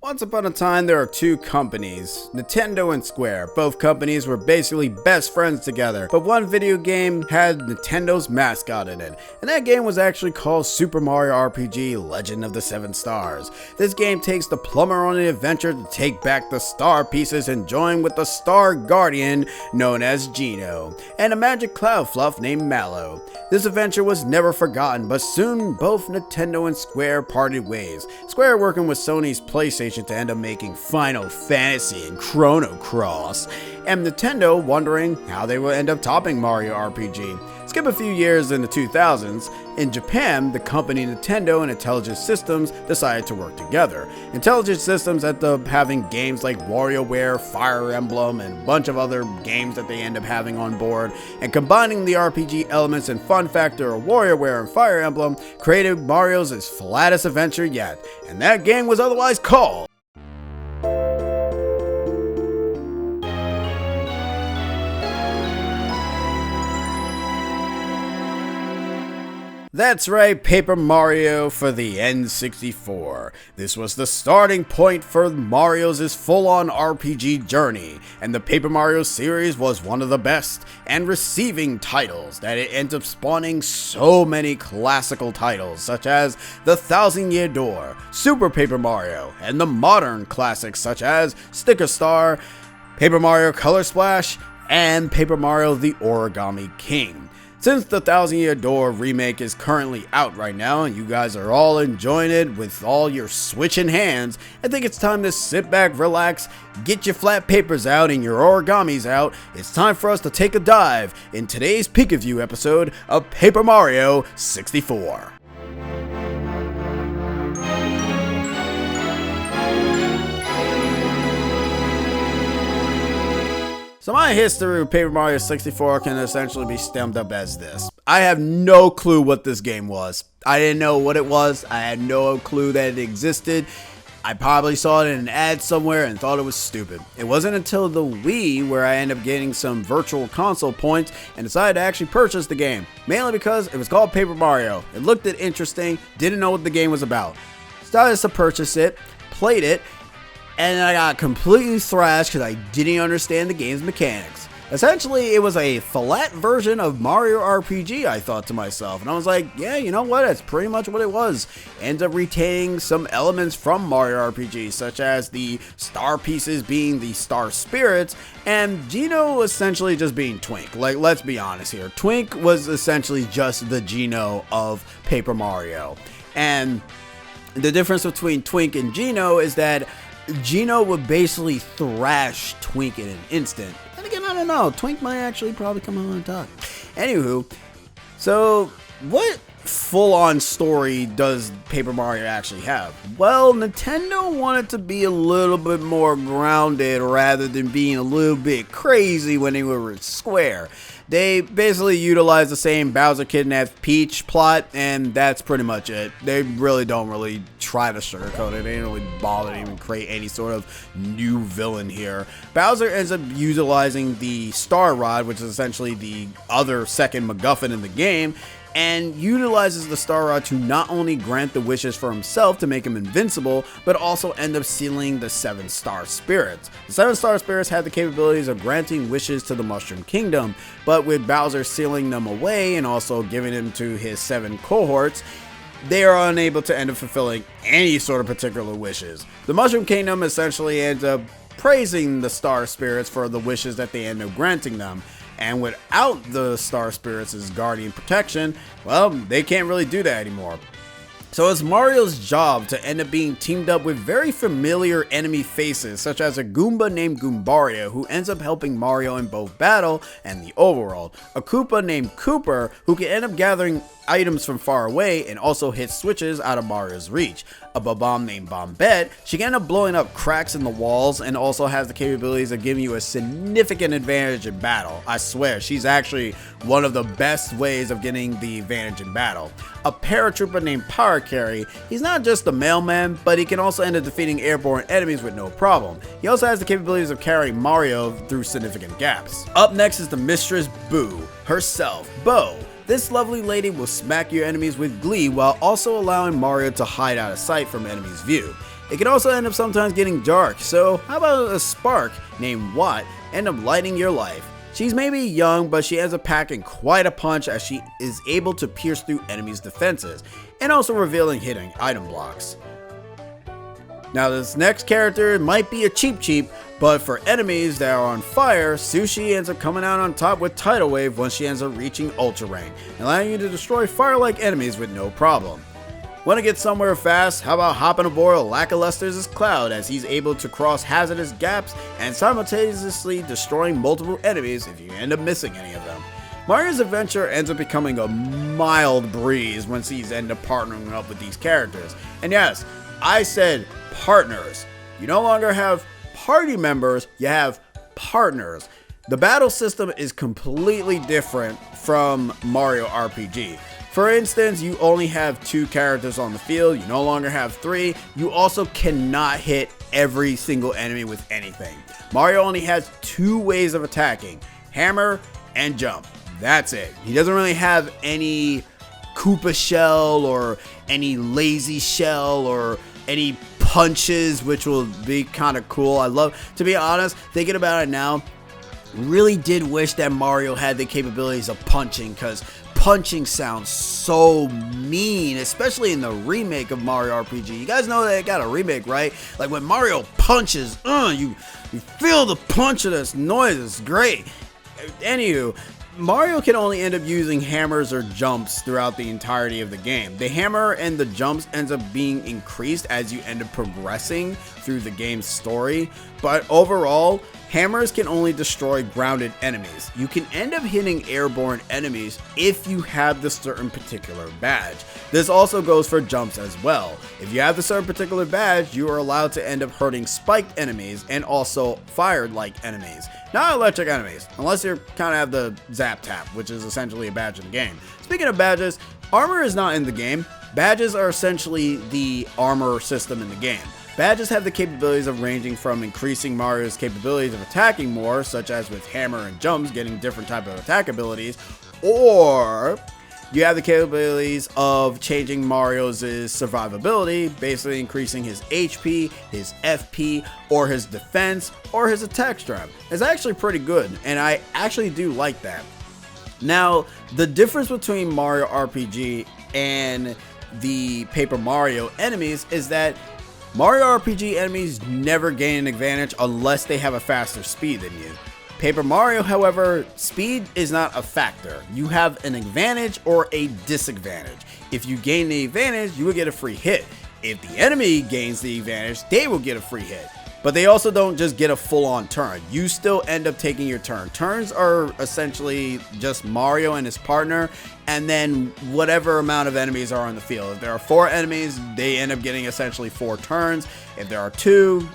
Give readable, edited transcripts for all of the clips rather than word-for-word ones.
Once upon a time, there were two companies, Nintendo and Square. Both companies were basically best friends together, but one video game had Nintendo's mascot in it, and that game was actually called Super Mario RPG Legend of the Seven Stars. This game takes the plumber on an adventure to take back the star pieces and join with the Star Guardian known as Geno, and a magic cloud fluff named Mallow. This adventure was never forgotten, but soon both Nintendo and Square parted ways. Square working with Sony's PlayStation to end up making Final Fantasy and Chrono Cross, and Nintendo wondering how they will end up topping Mario RPG. Skip a few years in the 2000s, in Japan, the company Nintendo and Intelligent Systems decided to work together. Intelligent Systems ended up having games like WarioWare, Fire Emblem, and a bunch of other games that they end up having on board, and combining the RPG elements and fun factor of WarioWare and Fire Emblem created Mario's flattest adventure yet, and that game was otherwise called That's right, Paper Mario for the N64. This was the starting point for Mario's full-on RPG journey, and the Paper Mario series was one of the best and receiving titles that it ended up spawning so many classical titles such as the Thousand Year Door, Super Paper Mario, and the modern classics such as Sticker Star, Paper Mario Color Splash, and Paper Mario the Origami King. Since the Thousand Year Door remake is currently out right now and you guys are all enjoying it with all your switching hands, I think it's time to sit back, relax, get your flat papers out and your origamis out. It's time for us to take a dive in today's PikaView episode of Paper Mario 64. So my history with Paper Mario 64 can essentially be summed up as this. I have no clue what this game was. I didn't know what it was. I had no clue that it existed. I probably saw it in an ad somewhere and thought it was stupid. It wasn't until the Wii where I ended up getting some virtual console points and decided to actually purchase the game. Mainly because it was called Paper Mario. It looked interesting, didn't know what the game was about. Started to purchase it, played it, and I got completely thrashed because I didn't understand the game's mechanics. Essentially, it was a flat version of Mario RPG, I thought to myself. And I was like, yeah, you know what? That's pretty much what it was. Ends up retaining some elements from Mario RPG, such as the star pieces being the star spirits, and Geno essentially just being Twink. Like, let's be honest here. Twink was essentially just the Geno of Paper Mario. And the difference between Twink and Geno is that Geno would basically thrash Twink in an instant. And again, I don't know. Twink might actually probably come out on top. Anywho, so what full-on story does Paper Mario actually have? Well, Nintendo wanted to be a little bit more grounded rather than being a little bit crazy when they were with Square. They basically utilized the same Bowser kidnapped Peach plot, and that's pretty much it. They really don't try to sugarcoat it. They didn't really bother to even create any sort of new villain here. Bowser ends up utilizing the Star Rod, which is essentially the other second MacGuffin in the game, and utilizes the Star Rod to not only grant the wishes for himself to make him invincible, but also end up sealing the 7 Star Spirits. The 7 Star Spirits had the capabilities of granting wishes to the Mushroom Kingdom, but with Bowser sealing them away and also giving them to his 7 cohorts, they are unable to end up fulfilling any sort of particular wishes. The Mushroom Kingdom essentially ends up praising the Star Spirits for the wishes that they end up granting them. And without the Star Spirits' guardian protection, well, they can't really do that anymore. So it's Mario's job to end up being teamed up with very familiar enemy faces, such as a Goomba named Goombaria, who ends up helping Mario in both battle and the overworld, a Koopa named Cooper, who can end up gathering items from far away and also hit switches out of Mario's reach, a Bob-omb named Bombette. She can end up blowing up cracks in the walls and also has the capabilities of giving you a significant advantage in battle. I swear, she's actually one of the best ways of getting the advantage in battle. A paratrooper named Power Carry. He's not just a mailman, but he can also end up defeating airborne enemies with no problem. He also has the capabilities of carrying Mario through significant gaps. Up next is the Mistress Boo herself, Bo. This lovely lady will smack your enemies with glee while also allowing Mario to hide out of sight from enemies' view. It can also end up sometimes getting dark, so how about a spark named Watt end up lighting your life? She's maybe young, but she ends up packing quite a punch as she is able to pierce through enemies' defenses, and also revealing hidden item blocks. Now this next character might be a cheap, but for enemies that are on fire, Sushi ends up coming out on top with Tidal Wave once she ends up reaching Ultra Rank, allowing you to destroy fire-like enemies with no problem. Want to get somewhere fast? How about hopping aboard Lackluster's Cloud as he's able to cross hazardous gaps and simultaneously destroying multiple enemies if you end up missing any of them. Mario's adventure ends up becoming a mild breeze once he's end up partnering up with these characters. And yes, I said partners. You no longer have party members, you have partners. The battle system is completely different from Mario RPG. For instance, you only have 2 characters on the field, you no longer have 3. You also cannot hit every single enemy with anything. Mario only has 2 ways of attacking, hammer and jump. That's it. He doesn't really have any Koopa shell or any lazy shell or any punches, which will be kind of cool. I love, to be honest, thinking about it now, really did wish that Mario had the capabilities of punching, because punching sounds so mean, especially in the remake of Mario RPG. You guys know they got a remake, right? Like when Mario punches, you feel the punch of this noise. It's great. Anywho, Mario can only end up using hammers or jumps throughout the entirety of the game. The hammer and the jumps ends up being increased as you end up progressing through the game's story, but overall, hammers can only destroy grounded enemies. You can end up hitting airborne enemies if you have the certain particular badge. This also goes for jumps as well. If you have the certain particular badge, you are allowed to end up hurting spiked enemies and also fired-like enemies. Not electric enemies, unless you kind of have the Zap Tap, which is essentially a badge in the game. Speaking of badges, armor is not in the game. Badges are essentially the armor system in the game. Badges have the capabilities of ranging from increasing Mario's capabilities of attacking more, such as with hammer and jumps getting different type of attack abilities, or you have the capabilities of changing Mario's survivability, basically increasing his HP, his FP, or his defense, or his attack strength. It's actually pretty good, and I actually do like that. Now, the difference between Mario RPG and the Paper Mario enemies is that Mario RPG enemies never gain an advantage unless they have a faster speed than you. Paper Mario, however, speed is not a factor. You have an advantage or a disadvantage. If you gain the advantage, you will get a free hit. If the enemy gains the advantage, they will get a free hit. But they also don't just get a full-on turn. You still end up taking your turn. Turns are essentially just Mario and his partner, and then whatever amount of enemies are on the field. If there are 4 enemies, they end up getting essentially 4 turns. If there are 2,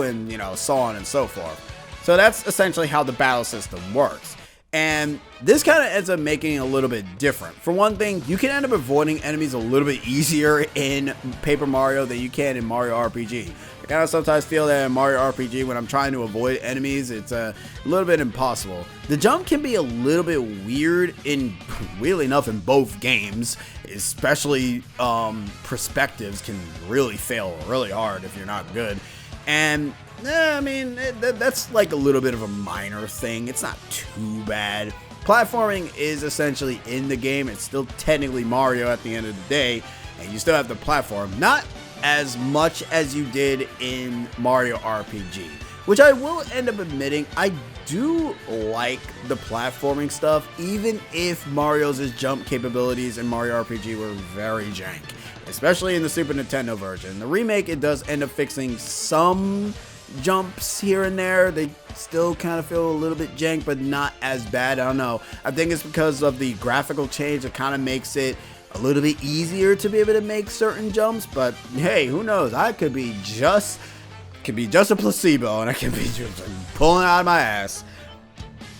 and so on and so forth. So that's essentially how the battle system works. And this kind of ends up making it a little bit different. For one thing, you can end up avoiding enemies a little bit easier in Paper Mario than you can in Mario RPG. I kind of sometimes feel that in Mario RPG, when I'm trying to avoid enemies, it's a little bit impossible. The jump can be a little bit weird weirdly enough, in both games, especially perspectives can really fail really hard if you're not good. And I mean, that's like a little bit of a minor thing. It's not too bad. Platforming is essentially in the game. It's still technically Mario at the end of the day, and you still have to platform. Not as much as you did in Mario RPG, which I will end up admitting, I do like the platforming stuff, even if Mario's jump capabilities in Mario RPG were very jank, especially in the Super Nintendo version. The remake, it does end up fixing some jumps here and there. They still kind of feel a little bit jank, but not as bad. I don't know. I think it's because of the graphical change. It kind of makes it a little bit easier to be able to make certain jumps, but hey, who knows? I could be just a placebo, and I could be just pulling out of my ass.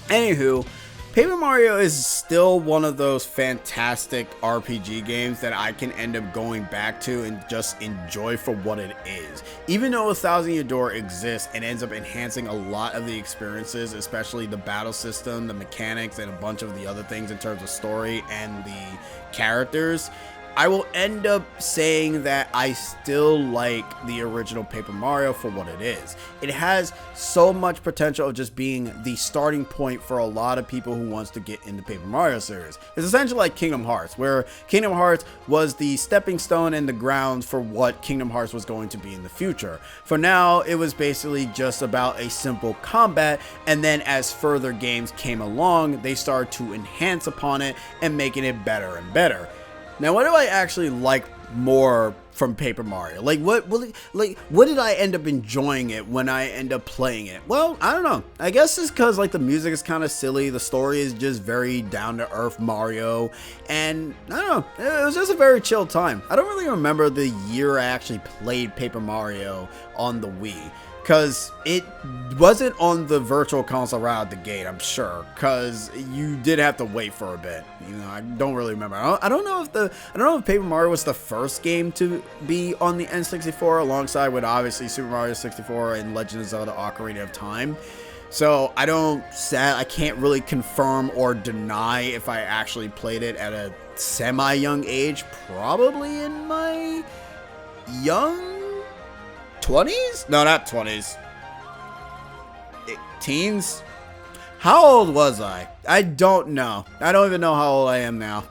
Anywho, Paper Mario is still one of those fantastic RPG games that I can end up going back to and just enjoy for what it is. Even though 1000 Year Door exists and ends up enhancing a lot of the experiences, especially the battle system, the mechanics, and a bunch of the other things in terms of story and the characters, I will end up saying that I still like the original Paper Mario for what it is. It has so much potential of just being the starting point for a lot of people who wants to get into Paper Mario series. It's essentially like Kingdom Hearts, where Kingdom Hearts was the stepping stone and the grounds for what Kingdom Hearts was going to be in the future. For now, it was basically just about a simple combat, and then as further games came along, they started to enhance upon it and making it better and better. Now, what do I actually like more from Paper Mario? Like, what did I end up enjoying it when I end up playing it? Well, I don't know. I guess it's because, like, the music is kind of silly. The story is just very down-to-earth Mario. And, I don't know. It was just a very chill time. I don't really remember the year I actually played Paper Mario on the Wii, because it wasn't on the virtual console right out the gate, I'm sure, because you did have to wait for a bit. You know, I don't really remember. I don't know if Paper Mario was the first game to be on the N64, alongside with obviously Super Mario 64 and Legend of Zelda: Ocarina of Time. So I can't really confirm or deny if I actually played it at a semi-young age, probably in my young 20s? No, not 20s. Teens? How old was I? I don't know. I don't even know how old I am now.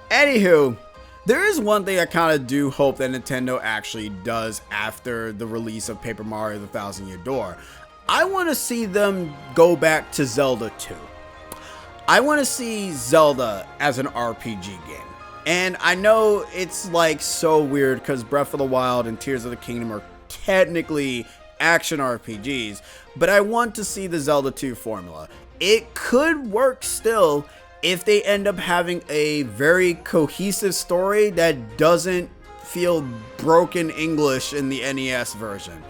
Anywho, there is one thing I kind of do hope that Nintendo actually does after the release of Paper Mario: The Thousand Year Door. I want to see them go back to Zelda 2. I want to see Zelda as an RPG game. And I know it's like so weird because Breath of the Wild and Tears of the Kingdom are technically action RPGs, but I want to see the Zelda 2 formula. It could work still if they end up having a very cohesive story that doesn't feel broken English in the NES version.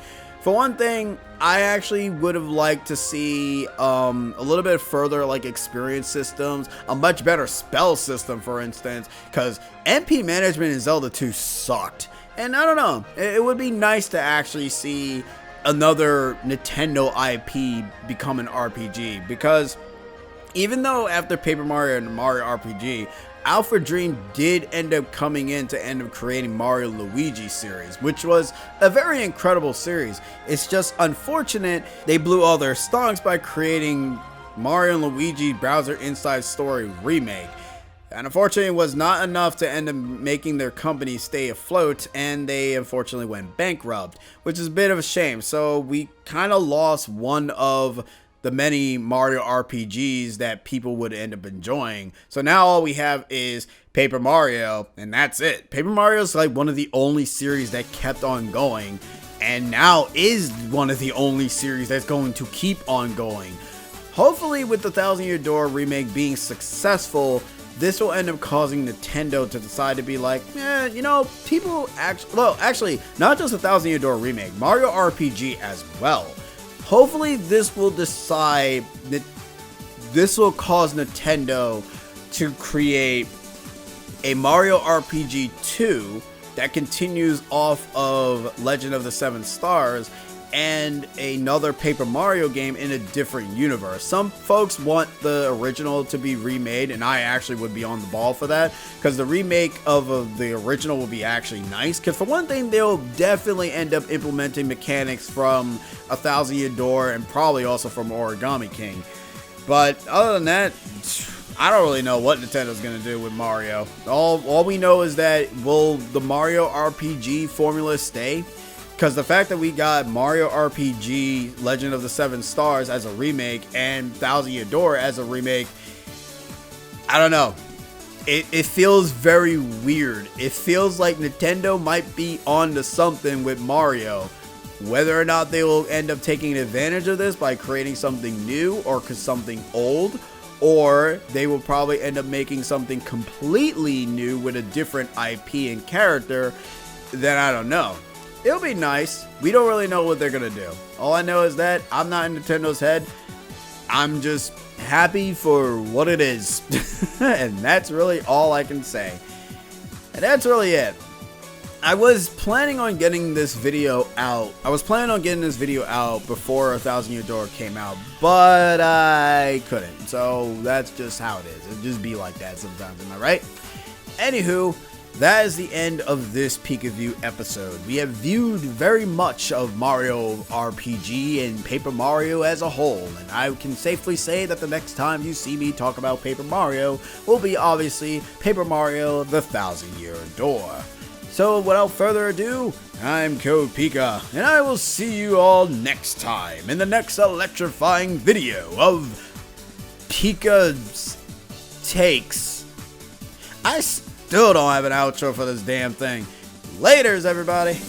For one thing, I actually would have liked to see a little bit further like experience systems, a much better spell system, for instance, because MP management in Zelda 2 sucked. And I don't know, it would be nice to actually see another Nintendo IP become an RPG, because even though after Paper Mario and Mario RPG, Alpha Dream did end up coming in to end up creating Mario Luigi series, which was a very incredible series. It's just unfortunate they blew all their stonks by creating Mario and Luigi Bowser Inside Story remake. And unfortunately, it was not enough to end up making their company stay afloat, and they unfortunately went bankrupt, which is a bit of a shame. So we kind of lost one of the many Mario RPGs that people would end up enjoying. So now all we have is Paper Mario, and that's it. Paper Mario is like one of the only series that kept on going, and now is one of the only series that's going to keep on going. Hopefully, with the Thousand Year Door remake being successful, this will end up causing Nintendo to decide to be like, you know, people actually, not just the Thousand Year Door remake, Mario RPG as well. Hopefully this will decide that this will cause Nintendo to create a Mario RPG 2 that continues off of Legend of the Seven Stars and another Paper Mario game in a different universe. Some folks want the original to be remade, and I actually would be on the ball for that, because the remake of the original will be actually nice, because for one thing, they'll definitely end up implementing mechanics from A Thousand Year Door and probably also from Origami King. But other than that, I don't really know what Nintendo's going to do with Mario. All we know is that will the Mario RPG formula stay? Because the fact that we got Mario RPG Legend of the Seven Stars as a remake and Thousand Year Door as a remake, I don't know. It feels very weird. It feels like Nintendo might be onto something with Mario. Whether or not they will end up taking advantage of this by creating something new or something old, or they will probably end up making something completely new with a different IP and character, then I don't know. It'll be nice. We don't really know what they're going to do. All I know is that I'm not in Nintendo's head. I'm just happy for what it is. And that's really all I can say. And that's really it. I was planning on getting this video out. Before A Thousand Year Door came out, but I couldn't. So that's just how it is. It just be like that sometimes, am I right? Anywho, that is the end of this PikaView episode. We have viewed very much of Mario RPG and Paper Mario as a whole, and I can safely say that the next time you see me talk about Paper Mario will be obviously Paper Mario: The Thousand Year Door. So without further ado, I'm Code Pika, and I will see you all next time in the next electrifying video of Pika's Takes. I still don't have an outro for this damn thing. Laters, everybody.